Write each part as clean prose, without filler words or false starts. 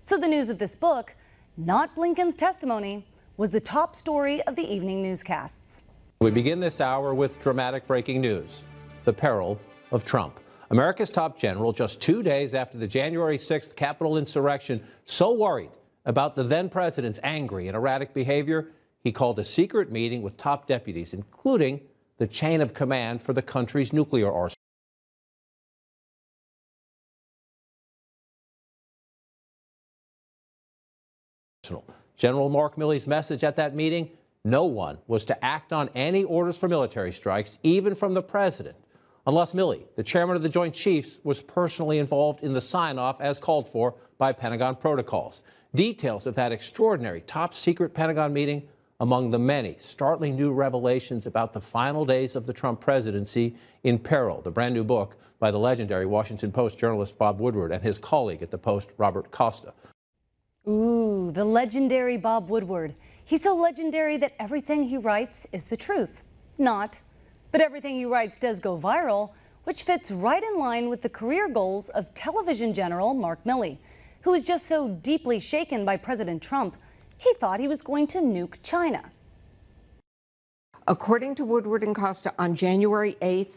So the news of this book, not Blinken's testimony, was the top story of the evening newscasts. We begin this hour with dramatic breaking news: the peril of Trump. America's top general, just 2 days after the January 6th Capitol insurrection, so worried about the then president's angry and erratic behavior, he called a secret meeting with top deputies, including the chain of command for the country's nuclear arsenal. General Mark Milley's message at that meeting: no one was to act on any orders for military strikes, even from the president, unless Milley, the chairman of the Joint Chiefs, was personally involved in the sign-off as called for by Pentagon protocols. Details of that extraordinary top-secret Pentagon meeting among the many startling new revelations about the final days of the Trump presidency in Peril, the brand new book by the legendary Washington Post journalist Bob Woodward and his colleague at the Post, Robert Costa. Ooh, the legendary Bob Woodward. He's so legendary that everything he writes is the truth. Not. But everything he writes does go viral, which fits right in line with the career goals of television general Mark Milley, who was just so deeply shaken by President Trump, he thought he was going to nuke China. According to Woodward and Costa, on January 8th,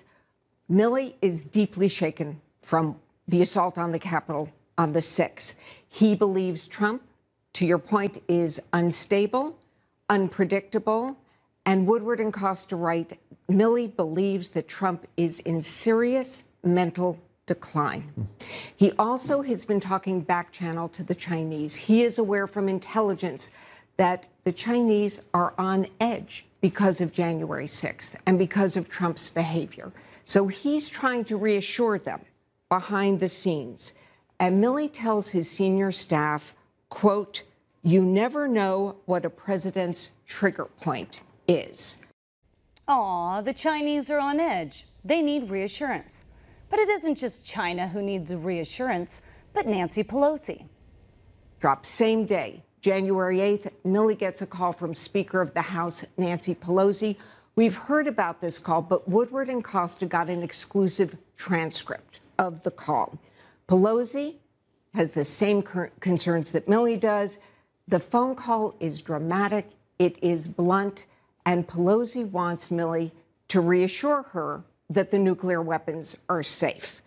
Milley is deeply shaken from the assault on the Capitol on the 6th. He believes Trump, to your point, is unstable, unpredictable, and Woodward and Costa write, Milley believes that Trump is in serious mental decline. He also has been talking back channel to the Chinese. He is aware from intelligence that the Chinese are on edge because of January 6th and because of Trump's behavior. So he's trying to reassure them behind the scenes. And Milley tells his senior staff, quote, "You never know what a president's trigger point is." Aw, the Chinese are on edge. They need reassurance. But it isn't just China who needs reassurance, but Nancy Pelosi. Drop same day, January 8th, Milley gets a call from Speaker of the House, Nancy Pelosi. We've heard about this call, but Woodward and Costa got an exclusive transcript of the call. Pelosi has the same concerns that Milley does. The phone call is dramatic, it is blunt, and Pelosi wants Milley to reassure her that the nuclear weapons are safe.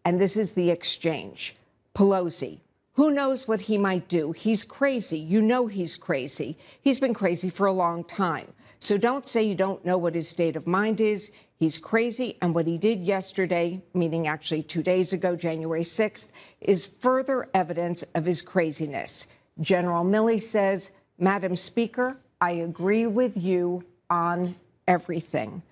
And this is the exchange. Pelosi, who knows what he might do? He's crazy. You know he's crazy. He's been crazy for a long time. So don't say you don't know what his state of mind is. He's crazy, and what he did yesterday, meaning actually 2 days ago, January 6th, is further evidence of his craziness. General Milley says, Madam Speaker, I agree with you on everything.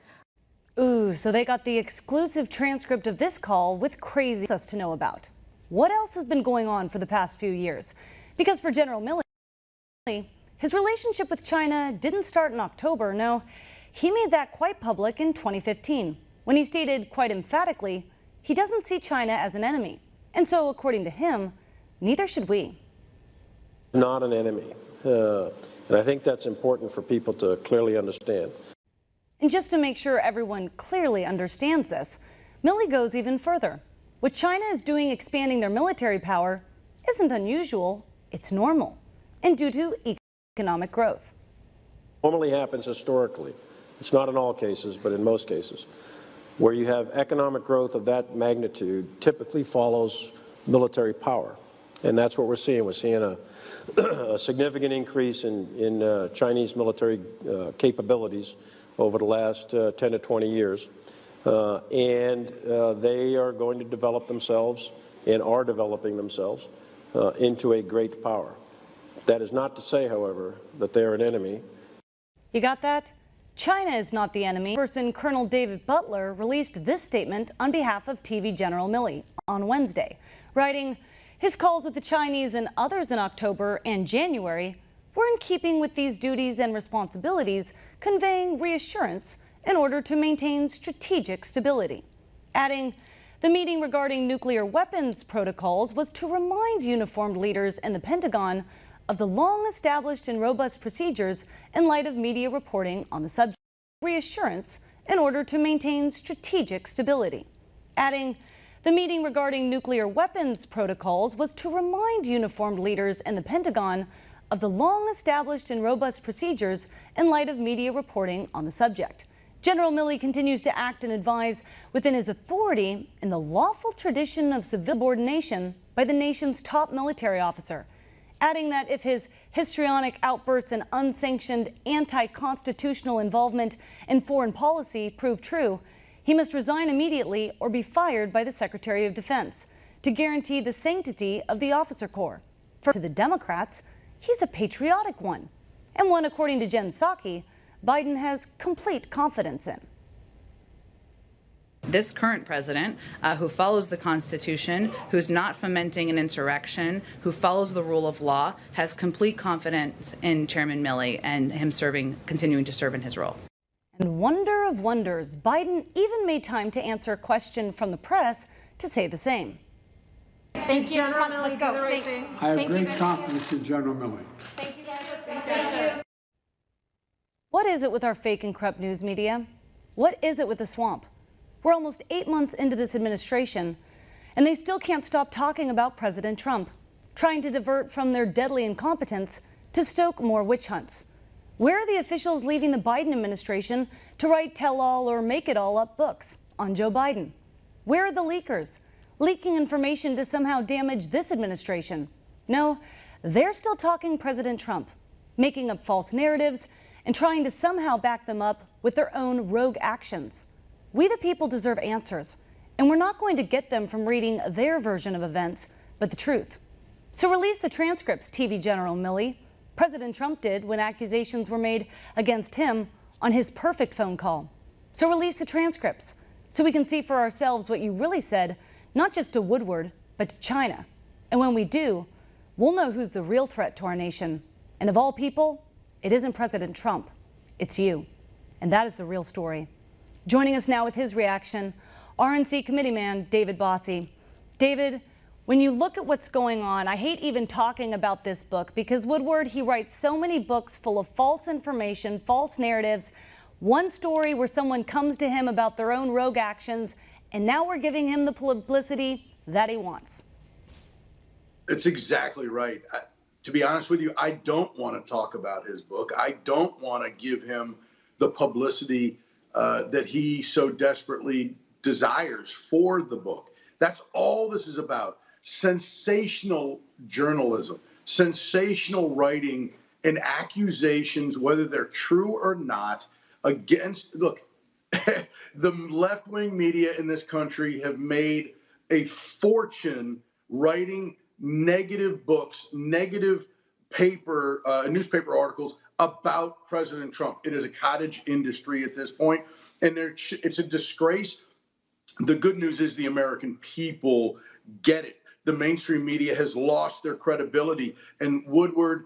Ooh, so they got the exclusive transcript of this call with crazy us to know about. What else has been going on for the past few years? Because for General Milley, his relationship with China didn't start in October. No, he made that quite public in 2015, when he stated quite emphatically he doesn't see China as an enemy. And so, according to him, neither should we. Not an enemy. And I think that's important for people to clearly understand. And just to make sure everyone clearly understands this, Milley goes even further. What China is doing expanding their military power isn't unusual, it's normal, and due to economic growth. Normally happens historically. It's not in all cases, but in most cases. Where you have economic growth of that magnitude typically follows military power. And that's what we're seeing. We're seeing a significant increase in Chinese military capabilities over the last 10 to 20 years. And they are going to develop themselves and are developing themselves into a great power. That is not to say, however, that they are an enemy. You got that? China is not the enemy. Person Colonel David Butler released this statement on behalf of TV General Milley on Wednesday, writing, his calls with the Chinese and others in October and January were in keeping with these duties and responsibilities, conveying reassurance in order to maintain strategic stability. Adding, the meeting regarding nuclear weapons protocols was to remind uniformed leaders in the Pentagon of the long-established and robust procedures in light of media reporting on the subject. Reassurance in order to maintain strategic stability. Adding, The meeting regarding nuclear weapons protocols was to remind uniformed leaders in the Pentagon of the long-established and robust procedures in light of media reporting on the subject. General Milley continues to act and advise within his authority in the lawful tradition of civil subordination by the nation's top military officer, adding that if his histrionic outbursts and unsanctioned anti-constitutional involvement in foreign policy prove true, he must resign immediately or be fired by the Secretary of Defense to guarantee the sanctity of the officer corps. To the Democrats, he's a patriotic one, and one, according to Jen Psaki, Biden has complete confidence in. This current president, who follows the Constitution, who's not fomenting an insurrection, who follows the rule of law, has complete confidence in Chairman Milley and him continuing to serve in his role. And wonder of wonders, Biden even made time to answer a question from the press to say the same. Thank you, General Milley. I have great confidence in General Milley. Thank you, guys. Thank you. What is it with our fake and corrupt news media? What is it with the swamp? We're almost 8 months into this administration, and they still can't stop talking about President Trump, trying to divert from their deadly incompetence to stoke more witch hunts. Where are the officials leaving the Biden administration to write tell-all or make-it-all-up books on Joe Biden? Where are the leakers, leaking information to somehow damage this administration? No, they're still talking President Trump, making up false narratives and trying to somehow back them up with their own rogue actions. We the people deserve answers, and we're not going to get them from reading their version of events, but the truth. So release the transcripts, TV General Milley. President Trump did when accusations were made against him on his perfect phone call. So release the transcripts so we can see for ourselves what you really said, not just to Woodward, but to China. And when we do, we'll know who's the real threat to our nation. And of all people, it isn't President Trump, it's you. And that is the real story. Joining us now with his reaction, RNC committeeman David Bossie. David, when you look at what's going on, I hate even talking about this book because Woodward, he writes so many books full of false information, false narratives, one story where someone comes to him about their own rogue actions, and now we're giving him the publicity that he wants. It's exactly right. To be honest with you, I don't want to talk about his book. I don't want to give him the publicity that he so desperately desires for the book. That's all this is about. Sensational journalism, sensational writing, and accusations, whether they're true or not, against, look, the left-wing media in this country have made a fortune writing negative books, negative newspaper articles about President Trump. It is a cottage industry at this point, and it's a disgrace. The good news is the American people get it. The mainstream media has lost their credibility, and Woodward,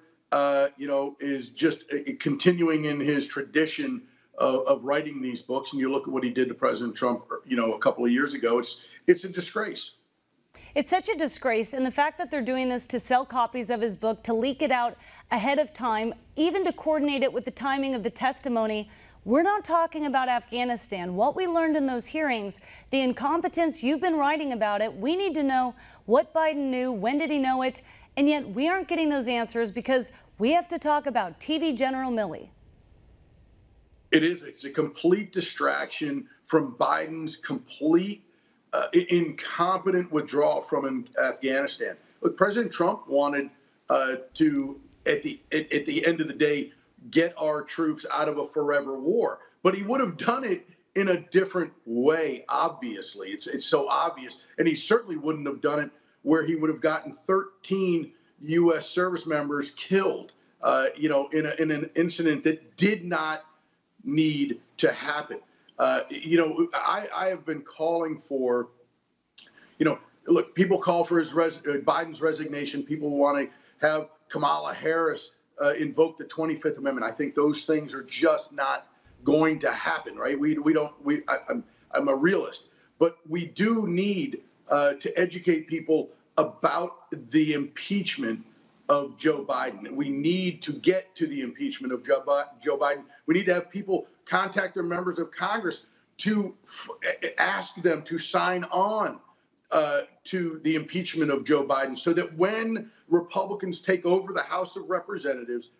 is just continuing in his tradition of writing these books. And you look at what he did to President Trump, a couple of years ago. It's a disgrace. It's such a disgrace, and the fact that they're doing this to sell copies of his book, to leak it out ahead of time, even to coordinate it with the timing of the testimony. We're not talking about Afghanistan. What we learned in those hearings, the incompetence, you've been writing about it. We need to know what Biden knew, when did he know it, and yet we aren't getting those answers because we have to talk about TV General Milley. It's a complete distraction from Biden's complete incompetent withdrawal from Afghanistan. Look, President Trump wanted to, at the end of the day, get our troops out of a forever war, but he would have done it in a different way. Obviously, it's so obvious, and he certainly wouldn't have done it where he would have gotten 13 U.S. service members killed, in an incident that did not need to happen. I have been calling for, look, people call for Biden's resignation. People want to have Kamala Harris invoke the 25th Amendment. I think those things are just not going to happen, right? I'm a realist, but we do need to educate people about the impeachment of Joe Biden. We need to get to the impeachment of Joe Biden. We need to have people contact their members of Congress to ask them to sign on to the impeachment of Joe Biden, so that when Republicans take over the House of Representatives,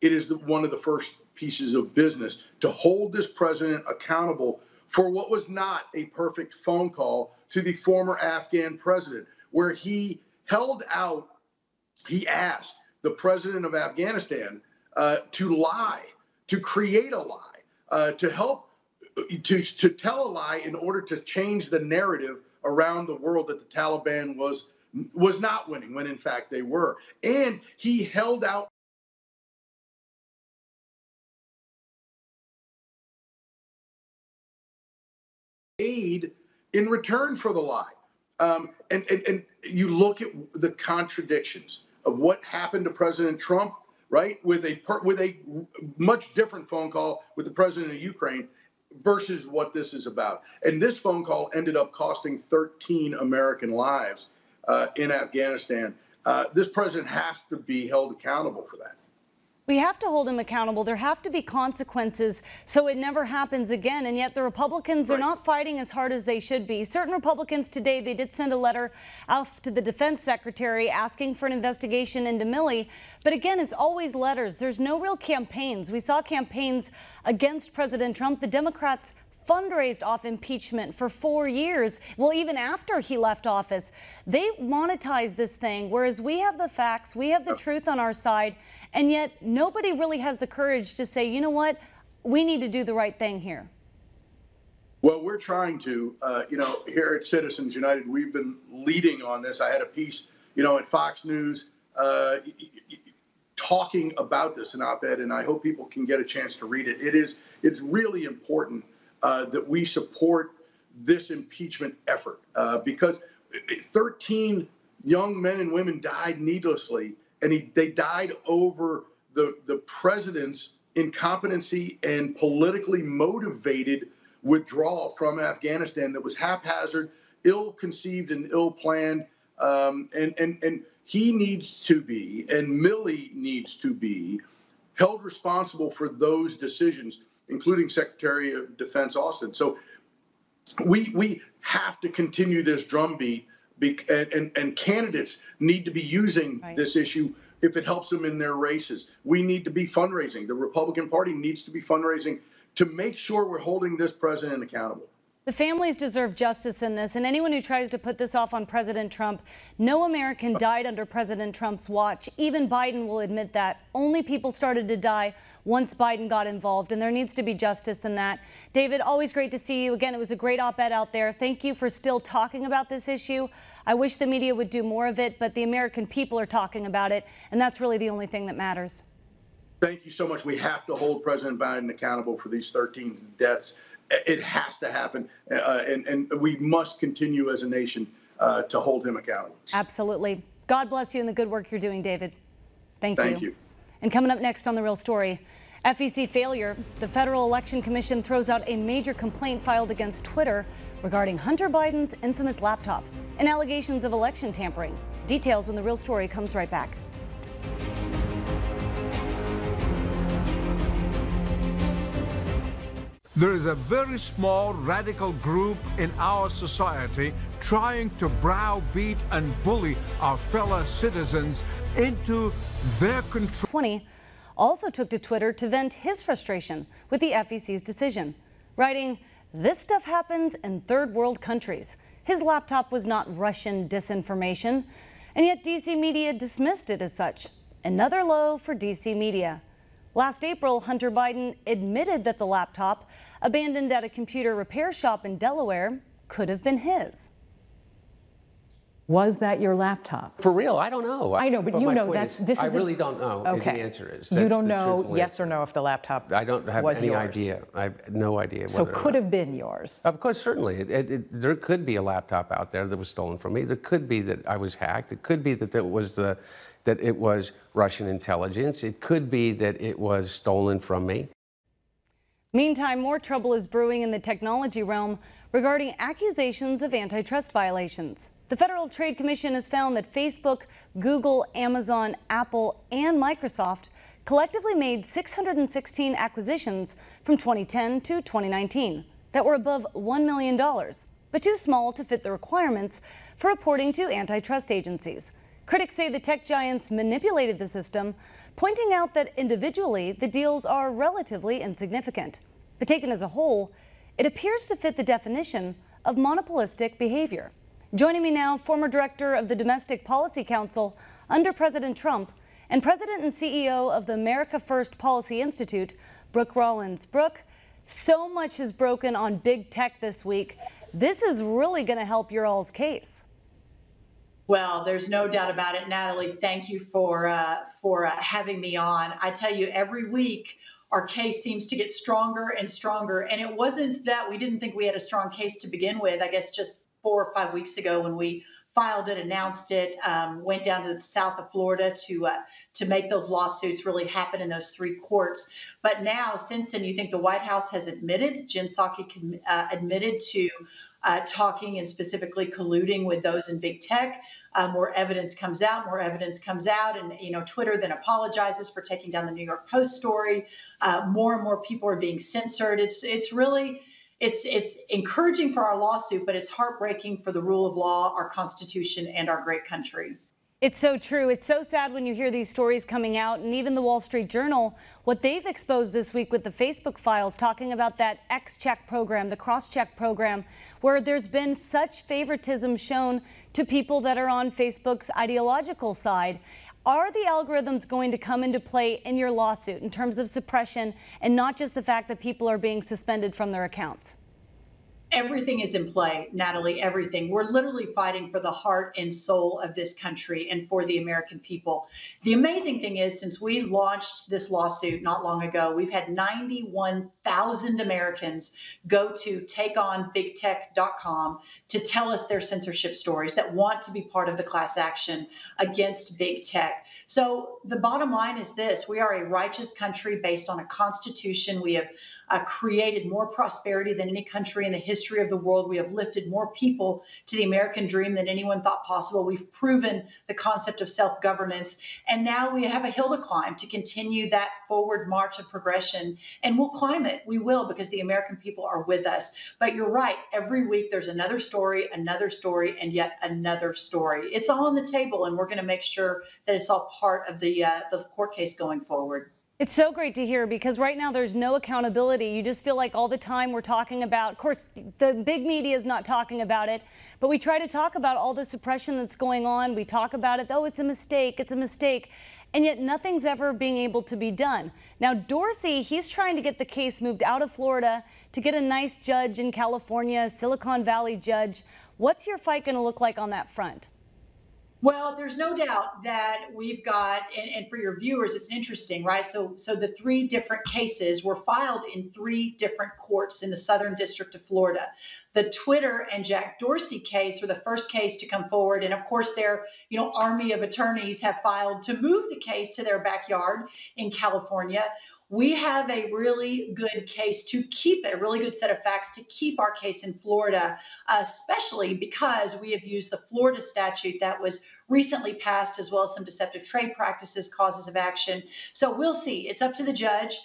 it is one of the first pieces of business to hold this president accountable for what was not a perfect phone call to the former Afghan president, where he held out, he asked the president of Afghanistan to lie, to create a lie, to help, to tell a lie in order to change the narrative around the world that the Taliban was not winning, when in fact they were. And he held out aid in return for the lie. And you look at the contradictions of what happened to President Trump, right, with a much different phone call with the president of Ukraine versus what this is about. And this phone call ended up costing 13 American lives in Afghanistan. This president has to be held accountable for that. We have to hold him accountable. There have to be consequences so it never happens again. And yet the Republicans are not fighting as hard as they should be. Certain Republicans today, they did send a letter out to the defense secretary asking for an investigation into Milley. But again, it's always letters. There's no real campaigns. We saw campaigns against President Trump. The Democrats fundraised off impeachment for 4 years. Well, even after he left office, they monetized this thing, whereas we have the facts, we have the truth on our side, and yet nobody really has the courage to say, you know what, we need to do the right thing here. Well, we're trying to, here at Citizens United, we've been leading on this. I had a piece, at Fox News talking about this, an op-ed, and I hope people can get a chance to read it. It's really important that we support this impeachment effort because 13 young men and women died needlessly, and they died over the president's incompetency and politically motivated withdrawal from Afghanistan that was haphazard, ill-conceived, and ill-planned. And he needs to be, and Milley needs to be, held responsible for those decisions, including Secretary of Defense Austin. So we have to continue this drumbeat, and candidates need to be using this issue if it helps them in their races. We need to be fundraising. The Republican Party needs to be fundraising to make sure we're holding this president accountable. The families deserve justice in this, and anyone who tries to put this off on President Trump, no American died under President Trump's watch. Even Biden will admit that. Only people started to die once Biden got involved, and there needs to be justice in that. David, always great to see you. Again, it was a great op-ed out there. Thank you for still talking about this issue. I wish the media would do more of it, but the American people are talking about it, and that's really the only thing that matters. Thank you so much. We have to hold President Biden accountable for these 13 deaths. It has to happen, and we must continue as a nation to hold him accountable. Absolutely. God bless you and the good work you're doing, David. Thank you. And coming up next on The Real Story, FEC failure. The Federal Election Commission throws out a major complaint filed against Twitter regarding Hunter Biden's infamous laptop and allegations of election tampering. Details when The Real Story comes right back. There is a very small radical group in our society trying to browbeat and bully our fellow citizens into their control. 20 also took to Twitter to vent his frustration with the FEC's decision, writing, "This stuff happens in third world countries. His laptop was not Russian disinformation, and yet DC media dismissed it as such. Another low for DC media." Last April, Hunter Biden admitted that the laptop, abandoned at a computer repair shop in Delaware, could have been his. Was that your laptop? For real, I don't know. I know, but you know that this is. I really don't know. Okay. The answer is. You don't know, yes or no, if the laptop. I don't have any yours. idea. I have no idea. So could have been yours. Of course, certainly. There could be a laptop out there that was stolen from me. There could be that I was hacked. It could be that it was Russian intelligence. It could be that it was stolen from me. Meantime, more trouble is brewing in the technology realm regarding accusations of antitrust violations. The Federal Trade Commission has found that Facebook, Google, Amazon, Apple, and Microsoft collectively made 616 acquisitions from 2010 to 2019 that were above $1 million, but too small to fit the requirements for reporting to antitrust agencies. Critics say the tech giants manipulated the system, pointing out that individually the deals are relatively insignificant. But taken as a whole, it appears to fit the definition of monopolistic behavior. Joining me now, former director of the Domestic Policy Council under President Trump and president and CEO of the America First Policy Institute, Brooke Rollins. Brooke, so much has broken on big tech this week. This is really going to help your all's case. Well, there's no doubt about it, Natalie. Thank you for having me on. I tell you, every week our case seems to get stronger and stronger. And it wasn't that we didn't think we had a strong case to begin with. I guess just 4 or 5 weeks ago when we filed it, announced it, went down to the south of Florida to make those lawsuits really happen in those 3 courts. But now, since then, you think the White House has admitted, Jen Psaki admitted to talking and specifically colluding with those in big tech. More evidence comes out, and Twitter then apologizes for taking down the New York Post story. More and more people are being censored. It's really encouraging for our lawsuit, but it's heartbreaking for the rule of law, our Constitution, and our great country. It's so true. It's so sad when you hear these stories coming out, and even the Wall Street Journal, what they've exposed this week with the Facebook files, talking about that X-check program, the cross-check program, where there's been such favoritism shown to people that are on Facebook's ideological side. Are the algorithms going to come into play in your lawsuit in terms of suppression and not just the fact that people are being suspended from their accounts? Everything is in play, Natalie, everything. We're literally fighting for the heart and soul of this country and for the American people. The amazing thing is, since we launched this lawsuit not long ago, we've had 91,000 Americans go to takeonbigtech.com to tell us their censorship stories, that want to be part of the class action against big tech. So the bottom line is this: we are a righteous country based on a constitution. We have created more prosperity than any country in the history of the world. We have lifted more people to the American dream than anyone thought possible. We've proven the concept of self-governance. And now we have a hill to climb to continue that forward march of progression. And we'll climb it. We will, because the American people are with us. But you're right. Every week there's another story, and yet another story. It's all on the table, and we're going to make sure that it's all part of the court case going forward. It's so great to hear, because right now there's no accountability. You just feel like all the time we're talking about, of course, the big media is not talking about it, but we try to talk about all the suppression that's going on. We talk about it, oh, it's a mistake, and yet nothing's ever being able to be done. Now, Dorsey, he's trying to get the case moved out of Florida to get a nice judge in California, a Silicon Valley judge. What's your fight going to look like on that front? Well, there's no doubt that we've got, and for your viewers, it's interesting, right? So the 3 different cases were filed in 3 different courts in the Southern District of Florida. The Twitter and Jack Dorsey case were the first case to come forward. And of course, their army of attorneys have filed to move the case to their backyard in California. We have a really good case to keep it, a really good set of facts to keep our case in Florida, especially because we have used the Florida statute that was recently passed, as well as some deceptive trade practices, causes of action. So we'll see. It's up to the judge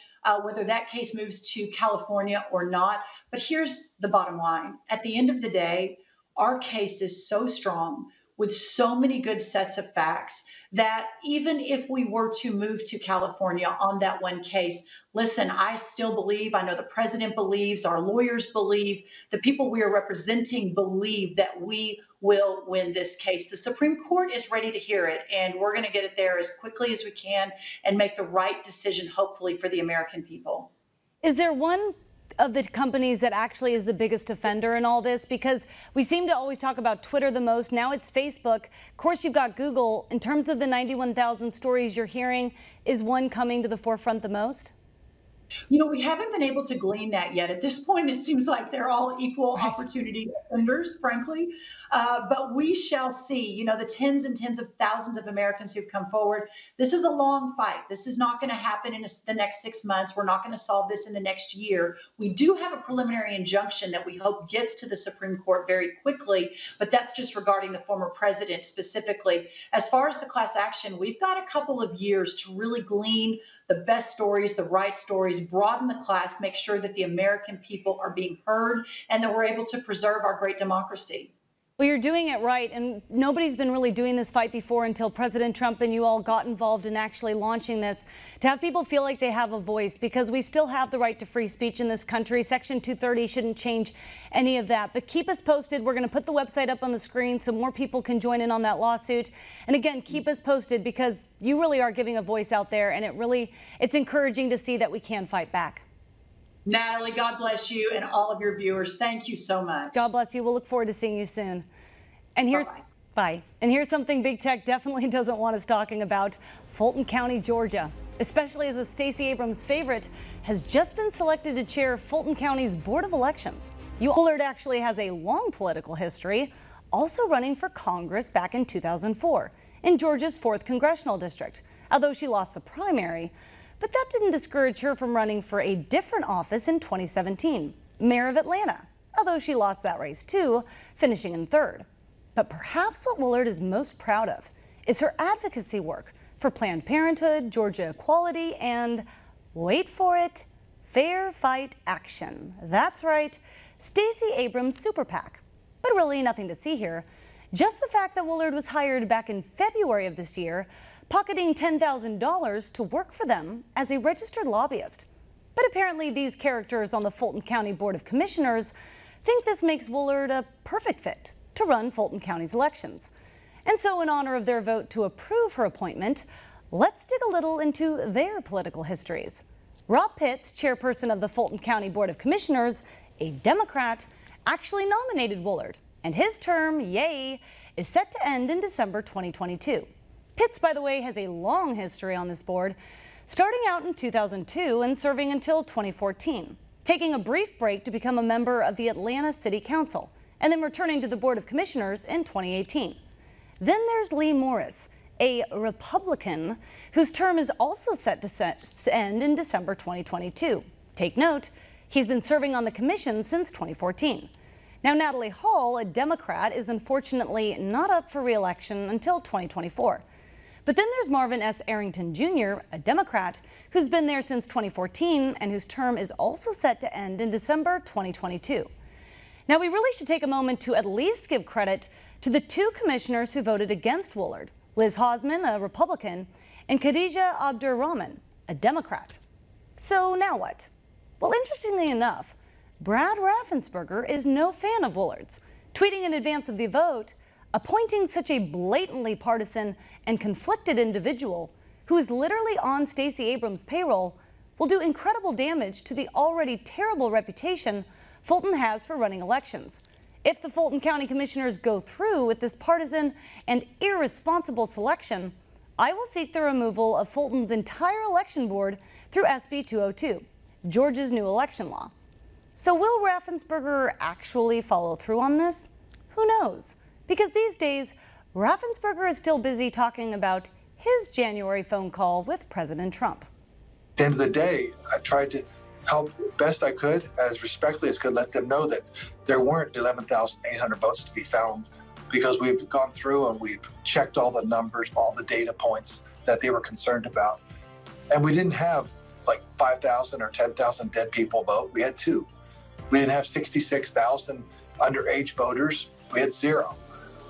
whether that case moves to California or not. But here's the bottom line. At the end of the day, our case is so strong with so many good sets of facts that even if we were to move to California on that one case, listen, I still believe, I know the president believes, our lawyers believe, the people we are representing believe that we will win this case. The Supreme Court is ready to hear it, and we're going to get it there as quickly as we can and make the right decision, hopefully, for the American people. Is there one of the companies that actually is the biggest offender in all this? Because we seem to always talk about Twitter the most. Now it's Facebook. Of course, you've got Google. In terms of the 91,000 stories you're hearing, is one coming to the forefront the most? We haven't been able to glean that yet. At this point, it seems like they're all equal opportunity offenders, frankly. But we shall see, the tens and tens of thousands of Americans who've come forward. This is a long fight. This is not going to happen in the next 6 months. We're not going to solve this in the next year. We do have a preliminary injunction that we hope gets to the Supreme Court very quickly, but that's just regarding the former president specifically. As far as the class action, we've got a couple of years to really glean the best stories, the right stories, broaden the class, make sure that the American people are being heard and that we're able to preserve our great democracy. Well, you're doing it right, and nobody's been really doing this fight before until President Trump and you all got involved in actually launching this, to have people feel like they have a voice, because we still have the right to free speech in this country. Section 230 shouldn't change any of that. But keep us posted. We're going to put the website up on the screen so more people can join in on that lawsuit. And again, keep us posted, because you really are giving a voice out there, and it's encouraging to see that we can fight back. Natalie, God bless you and all of your viewers. Thank you so much. God bless you. We'll look forward to seeing you soon. And here's bye. And here's something big tech definitely doesn't want us talking about: Fulton County, Georgia, especially as a Stacey Abrams favorite has just been selected to chair Fulton County's Board of Elections. Woolard actually has a long political history, also running for Congress back in 2004 in Georgia's 4th congressional district, although she lost the primary. But that didn't discourage her from running for a different office in 2017, mayor of Atlanta, although she lost that race too, finishing in 3rd. But perhaps what Woolard is most proud of is her advocacy work for Planned Parenthood, Georgia equality, and, wait for it, Fair Fight Action. That's right, Stacey Abrams' super PAC. But really nothing to see here. Just the fact that Woolard was hired back in February of this year, pocketing $10,000 to work for them as a registered lobbyist. But apparently these characters on the Fulton County Board of Commissioners think this makes Woolard a perfect fit to run Fulton County's elections. And so in honor of their vote to approve her appointment, let's dig a little into their political histories. Rob Pitts, chairperson of the Fulton County Board of Commissioners, a Democrat, actually nominated Woolard, and his term, yay, is set to end in December 2022. Pitts, by the way, has a long history on this board, starting out in 2002 and serving until 2014, taking a brief break to become a member of the Atlanta City Council, and then returning to the Board of Commissioners in 2018. Then there's Lee Morris, a Republican whose term is also set to end in December 2022. Take note, he's been serving on the commission since 2014. Now, Natalie Hall, a Democrat, is unfortunately not up for re-election until 2024. But then there's Marvin S. Arrington Jr., a Democrat, who's been there since 2014 and whose term is also set to end in December 2022. Now, we really should take a moment to at least give credit to the 2 commissioners who voted against Woolard: Liz Hausman, a Republican, and Khadija Abdur-Rahman, a Democrat. So now what? Well, interestingly enough, Brad Raffensperger is no fan of Woolard's, tweeting in advance of the vote, appointing such a blatantly partisan and conflicted individual who is literally on Stacey Abrams' payroll will do incredible damage to the already terrible reputation Fulton has for running elections. If the Fulton County Commissioners go through with this partisan and irresponsible selection, I will seek the removal of Fulton's entire election board through SB 202, Georgia's new election law. So will Raffensperger actually follow through on this? Who knows? Because these days, Raffensperger is still busy talking about his January phone call with President Trump. At the end of the day, I tried to help best I could, as respectfully as could, let them know that there weren't 11,800 votes to be found, because we've gone through and we've checked all the numbers, all the data points that they were concerned about. And we didn't have like 5,000 or 10,000 dead people vote. We had 2. We didn't have 66,000 underage voters. We had 0.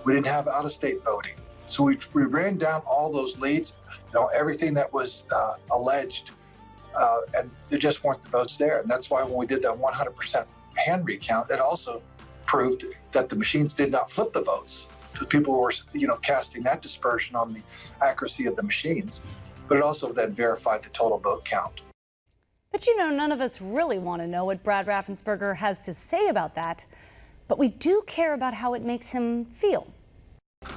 We didn't have out-of-state voting. So we ran down all those leads, everything that was alleged, and there just weren't the votes there. And that's why when we did that 100% hand recount, it also proved that the machines did not flip the votes, because people were, casting that dispersion on the accuracy of the machines. But it also then verified the total vote count. But none of us really want to know what Brad Raffensperger has to say about that. But we do care about how it makes him feel.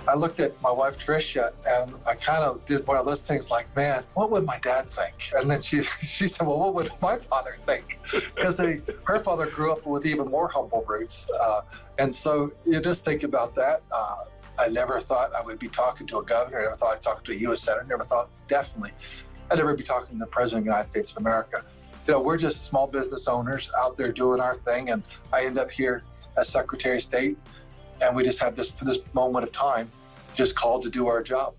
I looked at my wife, Tricia, and I kind of did one of those things like, man, what would my dad think? And then she said, well, what would my father think? Because her father grew up with even more humble roots. And so you just think about that. I never thought I would be talking to a governor. I never thought I'd talk to a U.S. senator. Never thought, definitely, I'd never be talking to the President of the United States of America. We're just small business owners out there doing our thing. And I end up here as Secretary of State, and we just have this moment of time just called to do our job.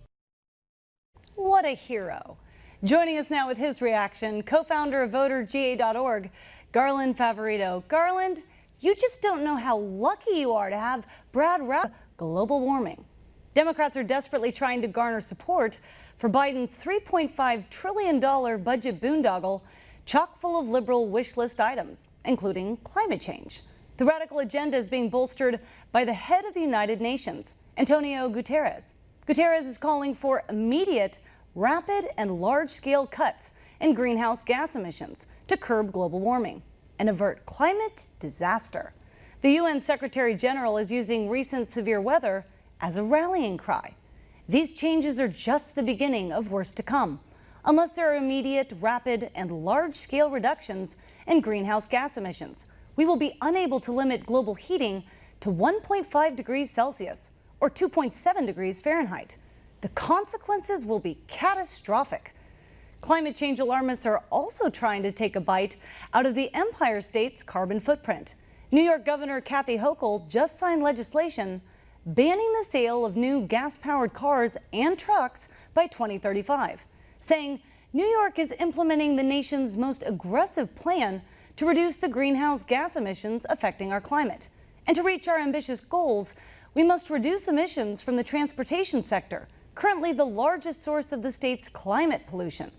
What a hero. Joining us now with his reaction, co-founder of VoterGA.org, Garland Favorito. Garland, You just don't know how lucky you are to have Brad Rouse. Global warming. Democrats are desperately trying to garner support for Biden's $3.5 trillion budget boondoggle, chock full of liberal wish list items, including climate change. The radical agenda is being bolstered by the head of the United Nations, Antonio Guterres. Guterres is calling for immediate, rapid, and large-scale cuts in greenhouse gas emissions to curb global warming and avert climate disaster. The UN Secretary General is using recent severe weather as a rallying cry. These changes are just the beginning of worse to come. Unless there are immediate, rapid, and large-scale reductions in greenhouse gas emissions, we will be unable to limit global heating to 1.5 degrees Celsius or 2.7 degrees Fahrenheit. The consequences will be catastrophic. Climate change alarmists are also trying to take a bite out of the Empire State's carbon footprint. New York Governor Kathy Hochul just signed legislation banning the sale of new gas-powered cars and trucks by 2035, saying New York is implementing the nation's most aggressive plan to reduce the greenhouse gas emissions affecting our climate. And to reach our ambitious goals, we must reduce emissions from the transportation sector, currently the largest source of the state's climate pollution.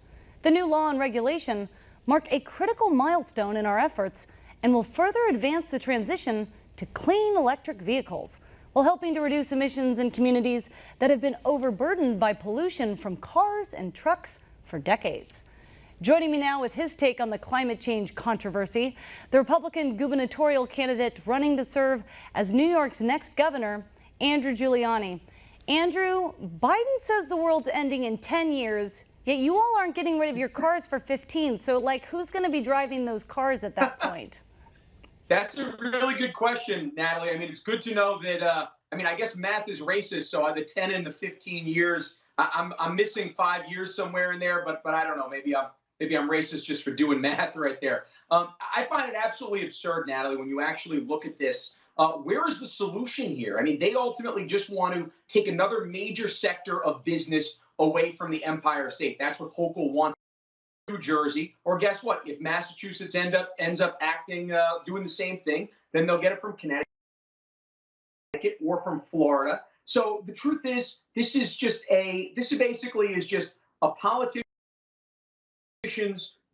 The new law and regulation mark a critical milestone in our efforts and will further advance the transition to clean electric vehicles, while helping to reduce emissions in communities that have been overburdened by pollution from cars and trucks for decades. Joining me now with his take on the climate change controversy, the Republican gubernatorial candidate running to serve as New York's next governor, Andrew Giuliani. Andrew, Biden says the world's ending in 10 years, yet you all aren't getting rid of your cars for 15. So, who's going to be driving those cars at that point? That's a really good question, Natalie. I mean, it's good to know that, I guess math is racist, so the 10 and the 15 years, I'm missing 5 years somewhere in there, but I don't know, maybe I'm racist just for doing math right there. I find it absolutely absurd, Natalie, when you actually look at this. Where is the solution here? I mean, they ultimately just want to take another major sector of business away from the Empire State. That's what Hochul wants. New Jersey, or guess what? If Massachusetts ends up acting doing the same thing, then they'll get it from Connecticut or from Florida. So the truth is, this is basically just a politician's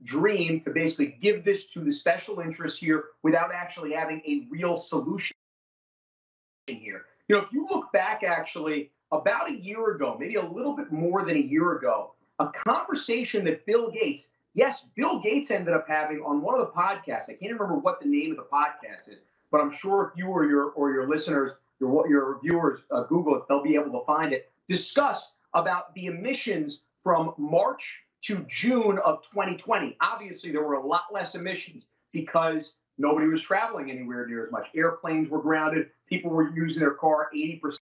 dream to basically give this to the special interests here without actually having a real solution here. You know, if you look back actually about a year ago, maybe a little bit more than a year ago, a conversation that Bill Gates ended up having on one of the podcasts. I can't remember what the name of the podcast is, but I'm sure if you or your listeners, your viewers Google it, they'll be able to find it. Discussed about the emissions from March to June of 2020. Obviously, there were a lot less emissions because nobody was traveling anywhere near as much. Airplanes were grounded. People were using their car 80%